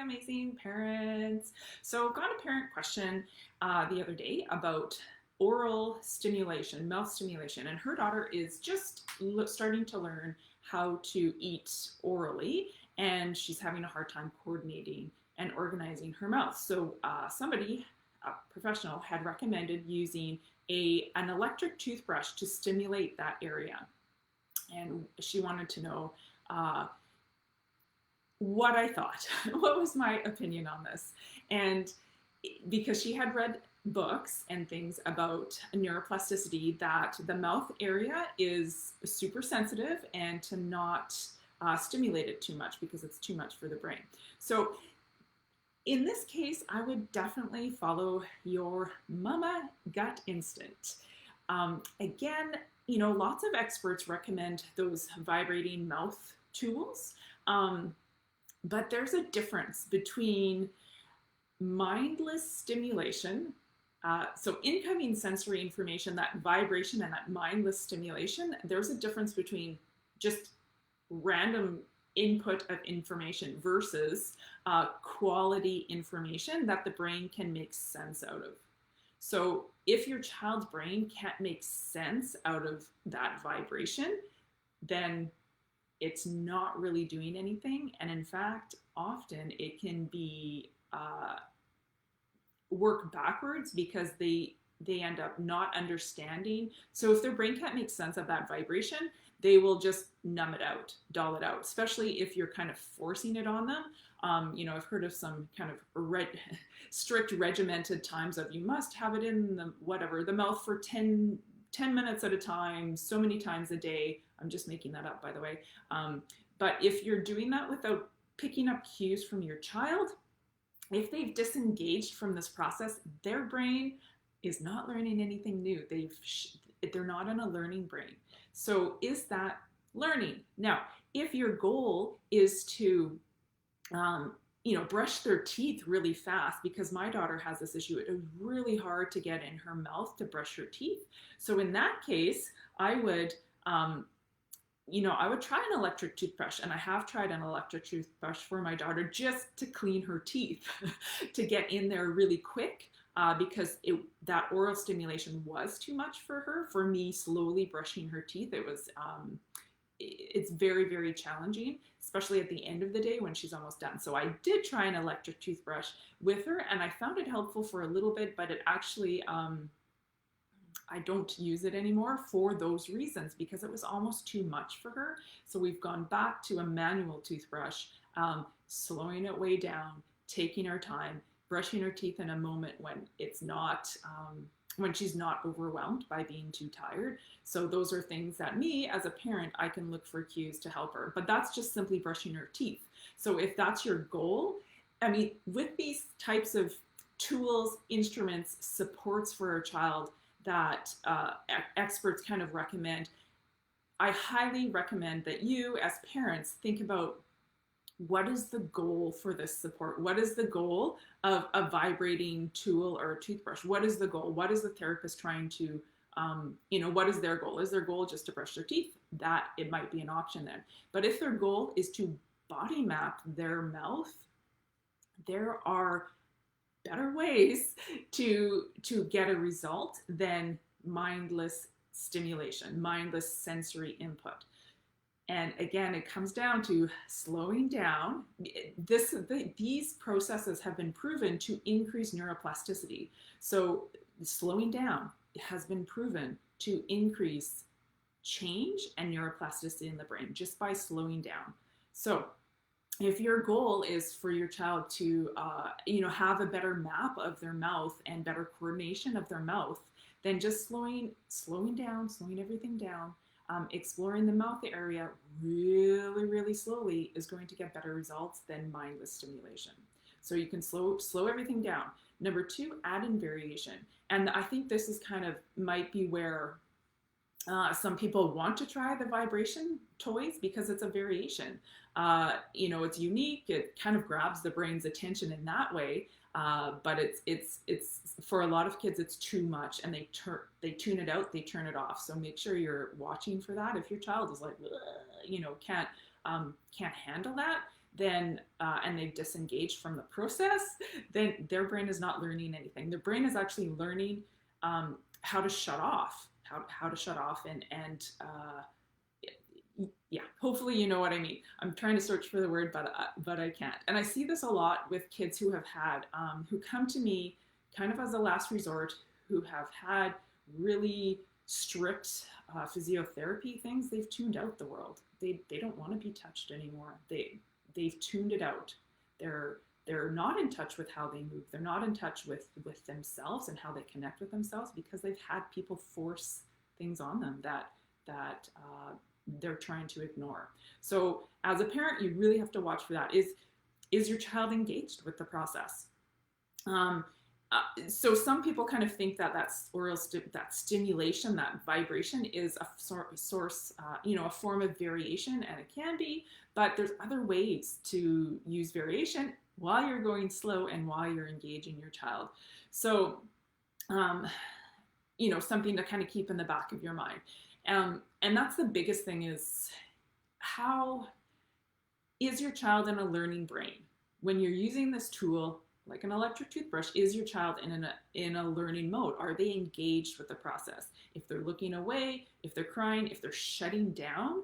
amazing parents. So got a parent question the other day about oral stimulation, mouth stimulation, and her daughter is just starting to learn how to eat orally, and she's having a hard time coordinating and organizing her mouth. So somebody, a professional, had recommended using an electric toothbrush to stimulate that area. And she wanted to know what I thought, what was my opinion on this. And because she had read books and things about neuroplasticity, that the mouth area is super sensitive and to not stimulate it too much because it's too much for the brain. So in this case, I would definitely follow your mama gut instinct. Again, lots of experts recommend those vibrating mouth tools, but there's a difference between mindless stimulation, so incoming sensory information, that vibration and that mindless stimulation. There's a difference between just random input of information versus quality information that the brain can make sense out of. So if your child's brain can't make sense out of that vibration, then it's not really doing anything. And in fact, often it can be work backwards because they end up not understanding. So if their brain can't make sense of that vibration, they will just numb it out, dull it out, especially if you're kind of forcing it on them. I've heard of some kind of strict regimented times of you must have it in the mouth for 10 minutes at a time, so many times a day. I'm just making that up, by the way. But if you're doing that without picking up cues from your child, if they've disengaged from this process, their brain is not learning anything new. They're not in a learning brain. So is that learning? Now, if your goal is to brush their teeth really fast, because my daughter has this issue. It is really hard to get in her mouth to brush her teeth. So in that case, I would try an electric toothbrush, and I have tried an electric toothbrush for my daughter just to clean her teeth, to get in there really quick, because that oral stimulation was too much for her. For me, slowly brushing her teeth, it's very, very challenging, especially at the end of the day when she's almost done. So I did try an electric toothbrush with her, and I found it helpful for a little bit, but it actually, I don't use it anymore for those reasons, because it was almost too much for her. So we've gone back to a manual toothbrush, slowing it way down, taking our time, brushing her teeth in a moment when it's not, when she's not overwhelmed by being too tired. So those are things that me, as a parent, I can look for cues to help her. But that's just simply brushing her teeth. So if that's your goal, with these types of tools, instruments, supports for a child that experts kind of recommend, I highly recommend that you, as parents, think about, what is the goal for this support? What is the goal of a vibrating tool or a toothbrush? What is the goal? What is the therapist trying to, what is their goal? Is their goal just to brush their teeth? That it might be an option then. But if their goal is to body map their mouth, there are better ways to get a result than mindless stimulation, mindless sensory input. And again, it comes down to slowing down. These processes have been proven to increase neuroplasticity. So slowing down has been proven to increase change and neuroplasticity in the brain just by slowing down. So if your goal is for your child to have a better map of their mouth and better coordination of their mouth, then just slowing down, slowing everything down, exploring the mouth area really, really slowly is going to get better results than mindless stimulation. So you can slow everything down. Number two, add in variation. And I think this is kind of might be where some people want to try the vibration toys, because it's a variation. It's unique. It kind of grabs the brain's attention in that way. But it's for a lot of kids, it's too much, and they tune it out, they turn it off. So make sure you're watching for that. If your child is like, can't handle that, then and they've disengaged from the process, then their brain is not learning anything. Their brain is actually learning how to shut off, how to shut off, and yeah, hopefully you know what I mean. I'm trying to search for the word, but I can't. And I see this a lot with kids who have had who come to me kind of as a last resort, who have had really strict physiotherapy things. They've tuned out the world. They don't want to be touched anymore. They've tuned it out. They're not in touch with how they move. They're not in touch with themselves and how they connect with themselves, because they've had people force things on them that they're trying to ignore. So as a parent, you really have to watch for that. Is your child engaged with the process? So some people kind of think that that stimulation, that vibration, is a source, a form of variation, and it can be. But there's other ways to use variation while you're going slow and while you're engaging your child. So, something to kind of keep in the back of your mind. And that's the biggest thing, is how is your child in a learning brain? When you're using this tool, like an electric toothbrush, is your child in a learning mode? Are they engaged with the process? If they're looking away, if they're crying, if they're shutting down,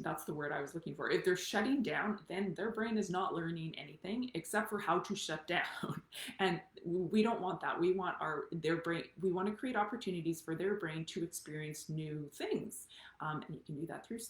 that's the word I was looking for. If they're shutting down, then their brain is not learning anything except for how to shut down. And we don't want that. We want their brain. We want to create opportunities for their brain to experience new things. And you can do that through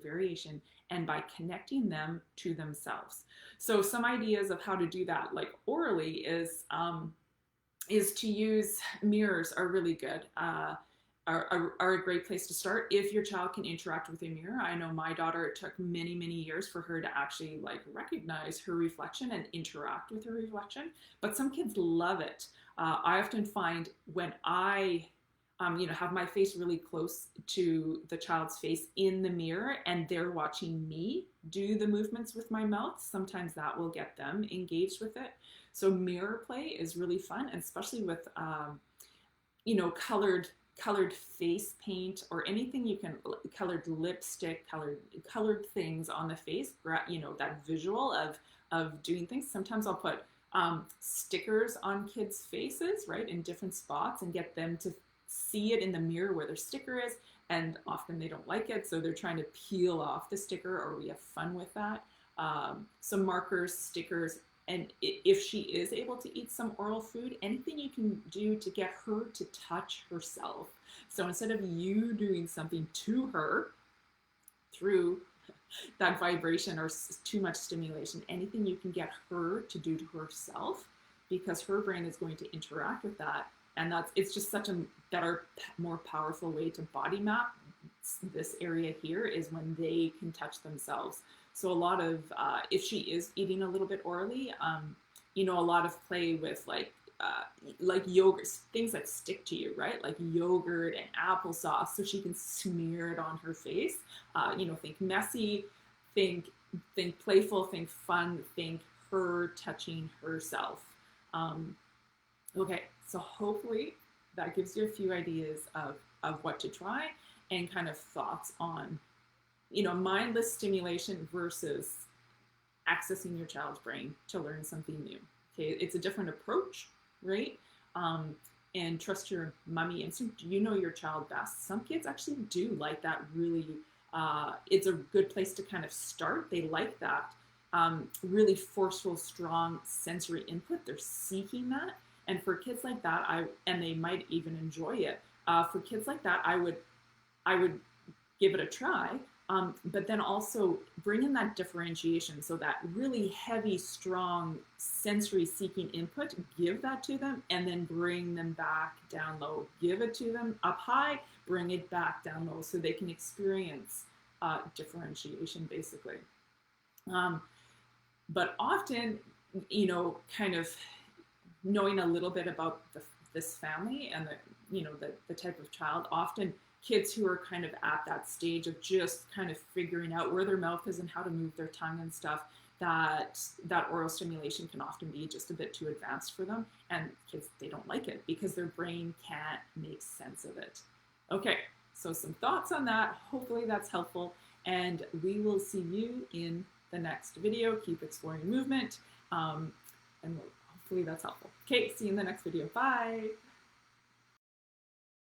variation, and by connecting them to themselves. So some ideas of how to do that, like orally, is to use mirrors are really good. Are a great place to start if your child can interact with a mirror. I know my daughter, it took many, many years for her to actually recognize her reflection and interact with her reflection, but some kids love it. I often find when I have my face really close to the child's face in the mirror and they're watching me do the movements with my mouth, sometimes that will get them engaged with it. So mirror play is really fun, and especially with colored face paint or anything you can, colored lipstick, colored things on the face, that visual of doing things. Sometimes I'll put stickers on kids' faces, right, in different spots, and get them to see it in the mirror where their sticker is, and often they don't like it, so they're trying to peel off the sticker, or we have fun with that. Some markers, stickers. And if she is able to eat some oral food, anything you can do to get her to touch herself. So instead of you doing something to her through that vibration or too much stimulation, anything you can get her to do to herself, because her brain is going to interact with that. And it's just such a better, more powerful way to body map this area here, is when they can touch themselves. So a lot of, if she is eating a little bit orally, a lot of play with like yogurt, things that stick to you, right? Like yogurt and applesauce, so she can smear it on her face. Think messy, think playful, think fun, think her touching herself. Okay, so hopefully that gives you a few ideas of what to try, and kind of thoughts on mindless stimulation versus accessing your child's brain to learn something new. Okay, it's a different approach, right? And trust your mommy instinct. You know your child best. Some kids actually do like that. Really, it's a good place to kind of start. They like that really forceful, strong sensory input. They're seeking that, and for kids like that, and they might even enjoy it. For kids like that, I would give it a try. But then also bring in that differentiation, so that really heavy, strong sensory seeking input, give that to them, and then bring them back down low. Give it to them up high, bring it back down low, so they can experience differentiation, basically. But often, kind of knowing a little bit about this family and the type of child, often kids who are kind of at that stage of just kind of figuring out where their mouth is and how to move their tongue and stuff, that oral stimulation can often be just a bit too advanced for them, and kids, they don't like it because their brain can't make sense of it. Okay, so some thoughts on that. Hopefully that's helpful, and we will see you in the next video. Keep exploring movement, and hopefully that's helpful. Okay, see you in the next video. Bye.